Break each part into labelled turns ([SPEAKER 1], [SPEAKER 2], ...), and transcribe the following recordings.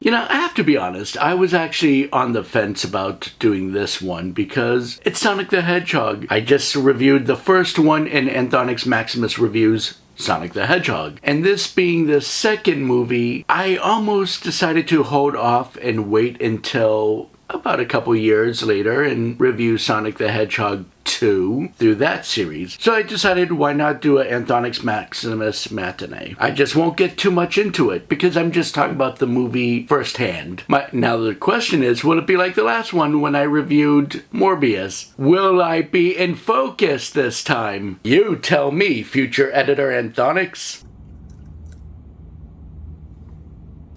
[SPEAKER 1] You know, I have to be honest, I was actually on the fence about doing this one because it's Sonic the Hedgehog. I just reviewed the first one in Anthonix Maximus Reviews, Sonic the Hedgehog. And this being the second movie, I almost decided to hold off and wait until about a couple years later and review Sonic the Hedgehog 2 through that series. So I decided why not do an Anthonix Maximus matinee. I just won't get too much into it because I'm just talking about the movie firsthand. Now the question is, will it be like the last one when I reviewed Morbius? Will I be in focus this time? You tell me, future editor Anthonix.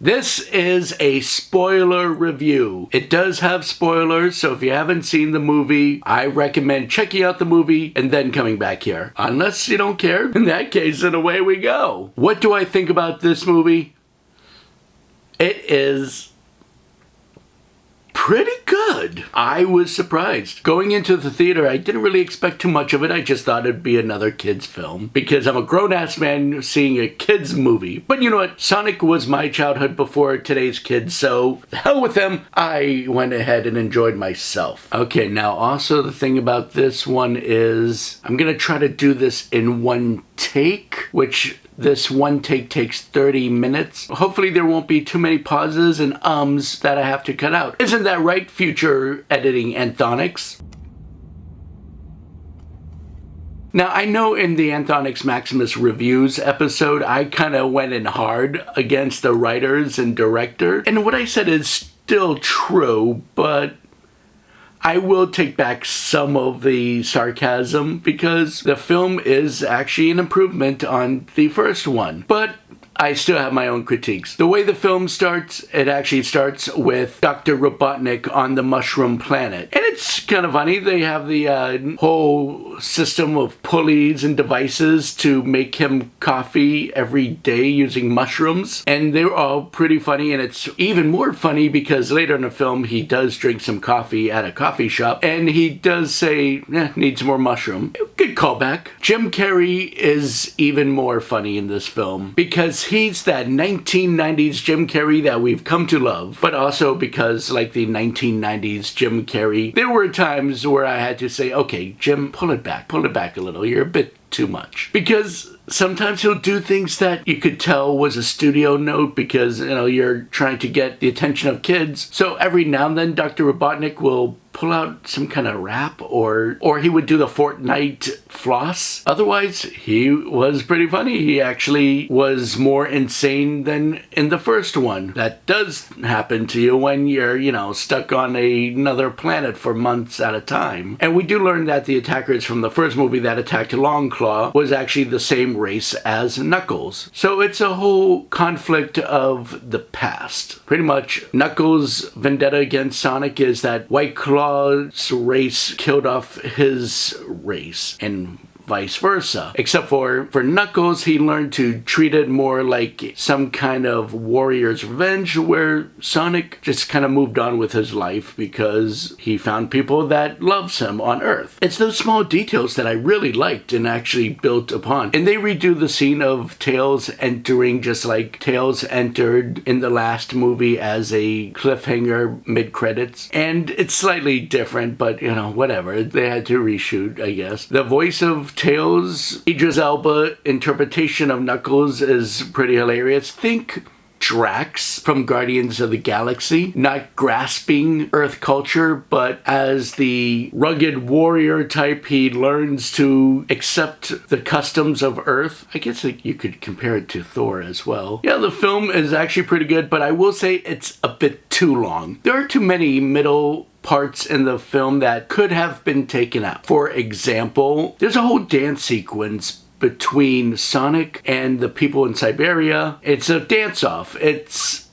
[SPEAKER 1] This is a spoiler review. It does have spoilers, so if you haven't seen the movie, I recommend checking out the movie and then coming back here. Unless you don't care, in that case, then away we go. What do I think about this movie? It is pretty good. I was surprised. Going into the theater, I didn't really expect too much of it. I just thought it'd be another kid's film because I'm a grown-ass man seeing a kid's movie. But you know what? Sonic was my childhood before today's kids, so the hell with them. I went ahead and enjoyed myself. Okay, now also the thing about this one is I'm gonna try to do this in one take, which this one take takes 30 minutes. Hopefully there won't be too many pauses and ums that I have to cut out. Isn't that right, future editing Anthonix? Now, I know in the Anthonix Maximus Reviews episode, I kind of went in hard against the writers and director. And what I said is still true, but I will take back some of the sarcasm because the film is actually an improvement on the first one. But I still have my own critiques. The way the film starts, it actually starts with Dr. Robotnik on the mushroom planet. And it's kind of funny. They have the whole system of pulleys and devices to make him coffee every day using mushrooms. And they're all pretty funny. And it's even more funny because later in the film, he does drink some coffee at a coffee shop. And he does say, needs more mushroom. Good callback. Jim Carrey is even more funny in this film because he's that 1990s Jim Carrey that we've come to love, but also because, like the 1990s Jim Carrey, there were times where I had to say, okay, Jim, pull it back a little. You're a bit too much. Because sometimes he'll do things that you could tell was a studio note because, you know, you're trying to get the attention of kids. So every now and then, Dr. Robotnik will pull out some kind of rap or he would do the Fortnite floss. Otherwise, he was pretty funny. He actually was more insane than in the first one. That does happen to you when you're, you know, stuck on another planet for months at a time. And we do learn that the attackers from the first movie that attacked Longclaw was actually the same race as Knuckles. So it's a whole conflict of the past. Pretty much, Knuckles' vendetta against Sonic is that White Claw's race killed off his race, and vice versa. Except for Knuckles, he learned to treat it more like some kind of warrior's revenge, where Sonic just kind of moved on with his life because he found people that loves him on Earth. It's those small details that I really liked and actually built upon. And they redo the scene of Tails entering just like Tails entered in the last movie as a cliffhanger mid-credits. And it's slightly different, but you know, whatever. They had to reshoot, I guess. The voice of Tails, Idris Elba interpretation of Knuckles is pretty hilarious. Think Drax from Guardians of the Galaxy, not grasping Earth culture, but as the rugged warrior type, he learns to accept the customs of Earth. I guess you could compare it to Thor as well. Yeah, the film is actually pretty good, but I will say it's a bit too long. There are too many middle parts in the film that could have been taken out. For example, there's a whole dance sequence between Sonic and the people in Siberia. It's a dance-off. It's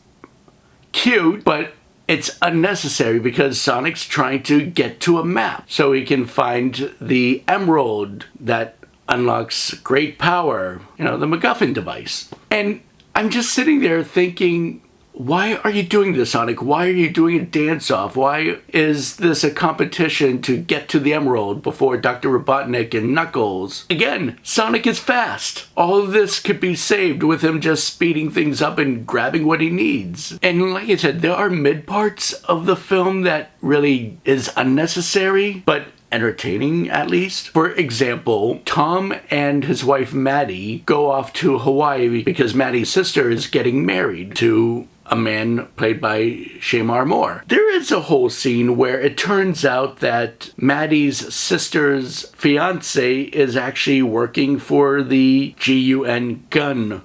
[SPEAKER 1] cute, but it's unnecessary because Sonic's trying to get to a map so he can find the emerald that unlocks great power, you know, the MacGuffin device. And I'm just sitting there thinking, why are you doing this, Sonic? Why are you doing a dance-off? Why is this a competition to get to the Emerald before Dr. Robotnik and Knuckles? Again, Sonic is fast. All of this could be saved with him just speeding things up and grabbing what he needs. And like I said, there are mid-parts of the film that really is unnecessary, but entertaining at least. For example, Tom and his wife Maddie go off to Hawaii because Maddie's sister is getting married to a man played by Shemar Moore. There is a whole scene where it turns out that Maddie's sister's fiance is actually working for the GUN gun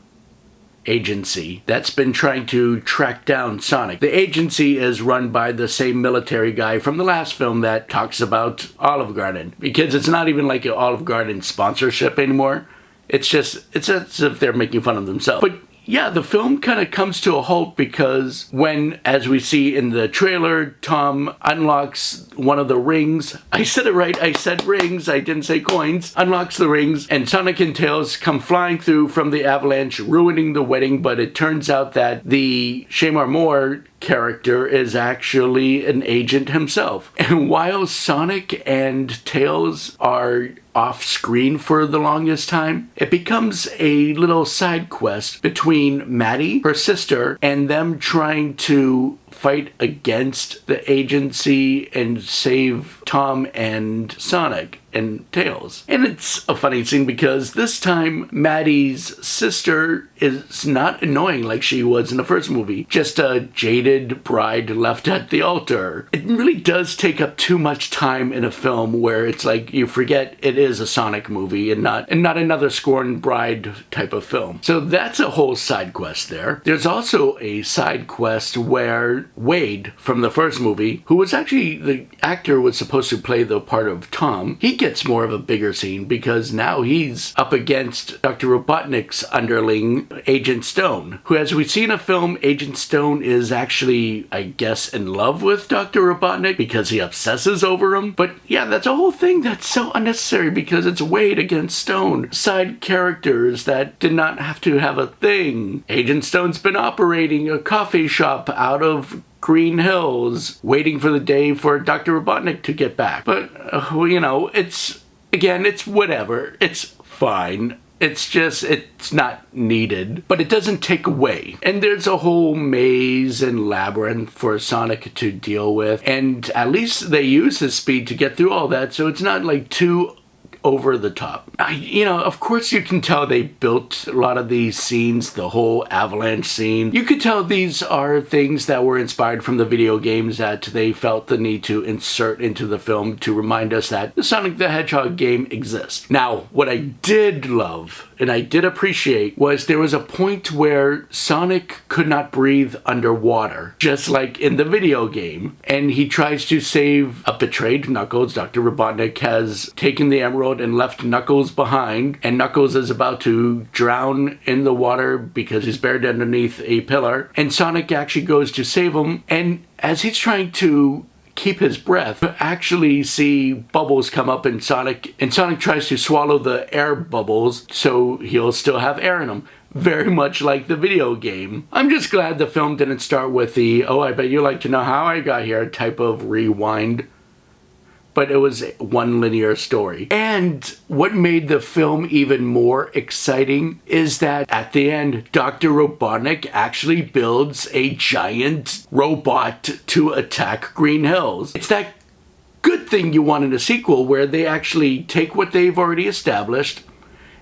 [SPEAKER 1] agency that's been trying to track down Sonic. The agency is run by the same military guy from the last film that talks about Olive Garden, because it's not even like an Olive Garden sponsorship anymore. It's as if they're making fun of themselves. But yeah, the film kind of comes to a halt because when, as we see in the trailer, Tom unlocks one of the rings. I said it right, I said rings, I didn't say coins. Unlocks the rings, and Sonic and Tails come flying through from the avalanche, ruining the wedding, but it turns out that the Shemar Moore character is actually an agent himself. And while Sonic and Tails are off screen for the longest time, it becomes a little side quest between Maddie, her sister, and them trying to fight against the agency and save Tom and Sonic and Tails. And it's a funny scene because this time Maddie's sister is not annoying like she was in the first movie, just a jaded bride left at the altar. It really does take up too much time in a film where it's like you forget it is a Sonic movie and not another scorned bride type of film. So that's a whole side quest there. There's also a side quest where Wade from the first movie, who was actually the actor was supposed to play the part of Tom, he gets more of a bigger scene because now he's up against Dr. Robotnik's underling, Agent Stone, who, as we see in a film, Agent Stone is actually, I guess, in love with Dr. Robotnik because he obsesses over him. But yeah, that's a whole thing that's so unnecessary because it's Wade against Stone. Side characters that did not have to have a thing. Agent Stone's been operating a coffee shop out of Green Hills, waiting for the day for Dr. Robotnik to get back. But, it's whatever. It's fine. It's not needed, but it doesn't take away. And there's a whole maze and labyrinth for Sonic to deal with, and at least they use his speed to get through all that, so it's not like too over the top. Of course you can tell they built a lot of these scenes, the whole avalanche scene. You could tell these are things that were inspired from the video games that they felt the need to insert into the film to remind us that the Sonic the Hedgehog game exists. Now, what I did love and I did appreciate was there was a point where Sonic could not breathe underwater, just like in the video game, and he tries to save a betrayed Knuckles. Dr. Robotnik has taken the emerald and left Knuckles behind, and Knuckles is about to drown in the water because he's buried underneath a pillar, and Sonic actually goes to save him, and as he's trying to keep his breath, you actually see bubbles come up and Sonic tries to swallow the air bubbles so he'll still have air in him. Very much like the video game. I'm just glad the film didn't start with the, oh, I bet you like to know how I got here type of rewind. But it was one linear story. And what made the film even more exciting is that at the end, Dr. Robotnik actually builds a giant robot to attack Green Hills. It's that good thing you want in a sequel where they actually take what they've already established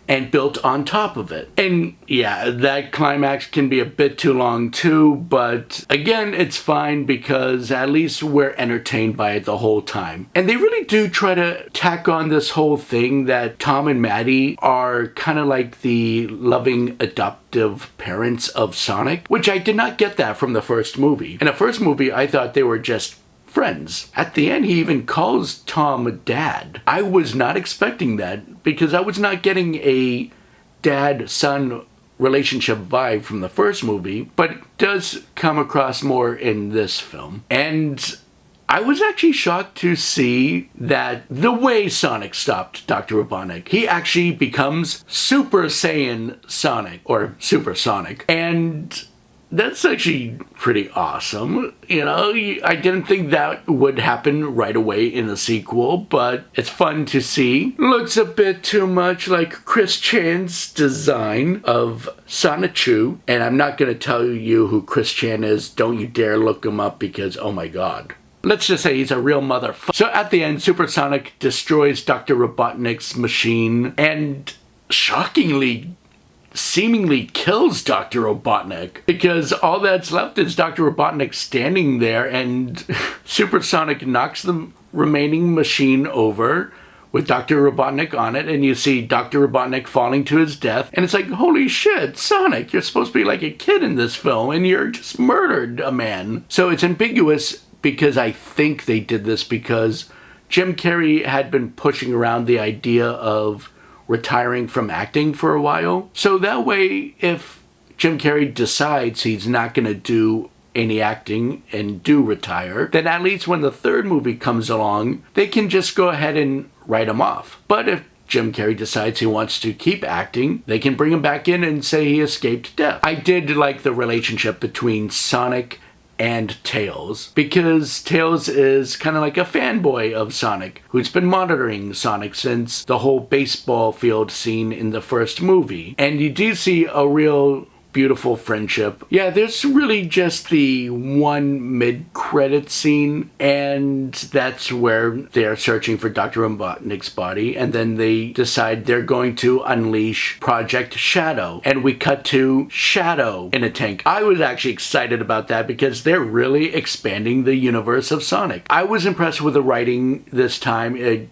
[SPEAKER 1] and built on top of it. And yeah, that climax can be a bit too long too, but again, it's fine because at least we're entertained by it the whole time. And they really do try to tack on this whole thing that Tom and Maddie are kind of like the loving adoptive parents of Sonic, which I did not get that from the first movie. In the first movie, I thought they were just friends. At the end, he even calls Tom dad. I was not expecting that because I was not getting a dad-son relationship vibe from the first movie, but it does come across more in this film. And I was actually shocked to see that the way Sonic stopped Dr. Robotnik, he actually becomes Super Saiyan Sonic, or Super Sonic. And That's actually pretty awesome. You know, I didn't think that would happen right away in the sequel, but it's fun to see. Looks a bit too much like Chris Chan's design of Sonichu, and I'm not going to tell you who Chris Chan is. Don't you dare look him up because, oh my god. Let's just say he's a real motherfucker. So at the end, Supersonic destroys Dr. Robotnik's machine and shockingly seemingly kills Dr. Robotnik, because all that's left is Dr. Robotnik standing there, and Supersonic knocks the remaining machine over with Dr. Robotnik on it, and you see Dr. Robotnik falling to his death, and it's like, holy shit, Sonic, you're supposed to be like a kid in this film, and you're just murdered a man. So it's ambiguous, because I think they did this because Jim Carrey had been pushing around the idea of retiring from acting for a while. So that way, if Jim Carrey decides he's not going to do any acting and do retire, then at least when the third movie comes along, they can just go ahead and write him off. But if Jim Carrey decides he wants to keep acting, they can bring him back in and say he escaped death. I did like the relationship between Sonic and Tails, because Tails is kind of like a fanboy of Sonic, who's been monitoring Sonic since the whole baseball field scene in the first movie. And you do see a real beautiful friendship. Yeah, there's really just the one mid-credit scene, and that's where they're searching for Dr. Robotnik's body, and then they decide they're going to unleash Project Shadow, and we cut to Shadow in a tank. I was actually excited about that because they're really expanding the universe of Sonic. I was impressed with the writing this time. It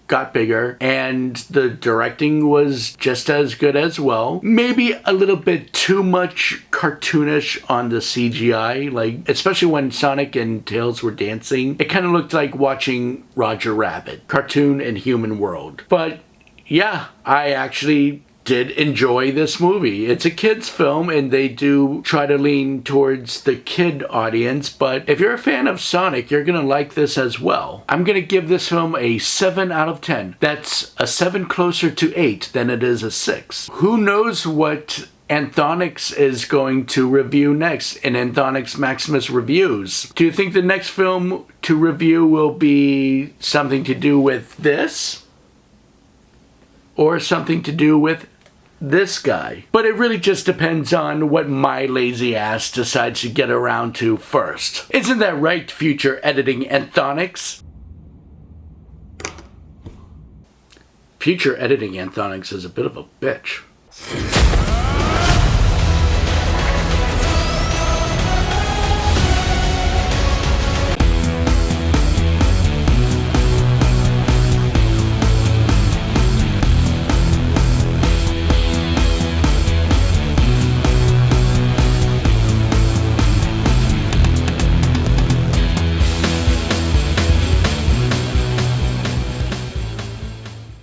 [SPEAKER 1] got bigger, and the directing was just as good as well. Maybe a little bit too much cartoonish on the CGI, like especially when Sonic and Tails were dancing. It kind of looked like watching Roger Rabbit, cartoon and human world. But yeah, I actually did enjoy this movie. It's a kid's film, and they do try to lean towards the kid audience, but if you're a fan of Sonic, you're gonna like this as well. I'm gonna give this film a 7 out of 10. That's a 7 closer to 8 than it is a 6. Who knows what Anthonix is going to review next in Anthonix Maximus Reviews? Do you think the next film to review will be something to do with this? Or something to do with this guy? But it really just depends on what my lazy ass decides to get around to first. Isn't that right, future editing Anthonix? Future editing Anthonix is a bit of a bitch.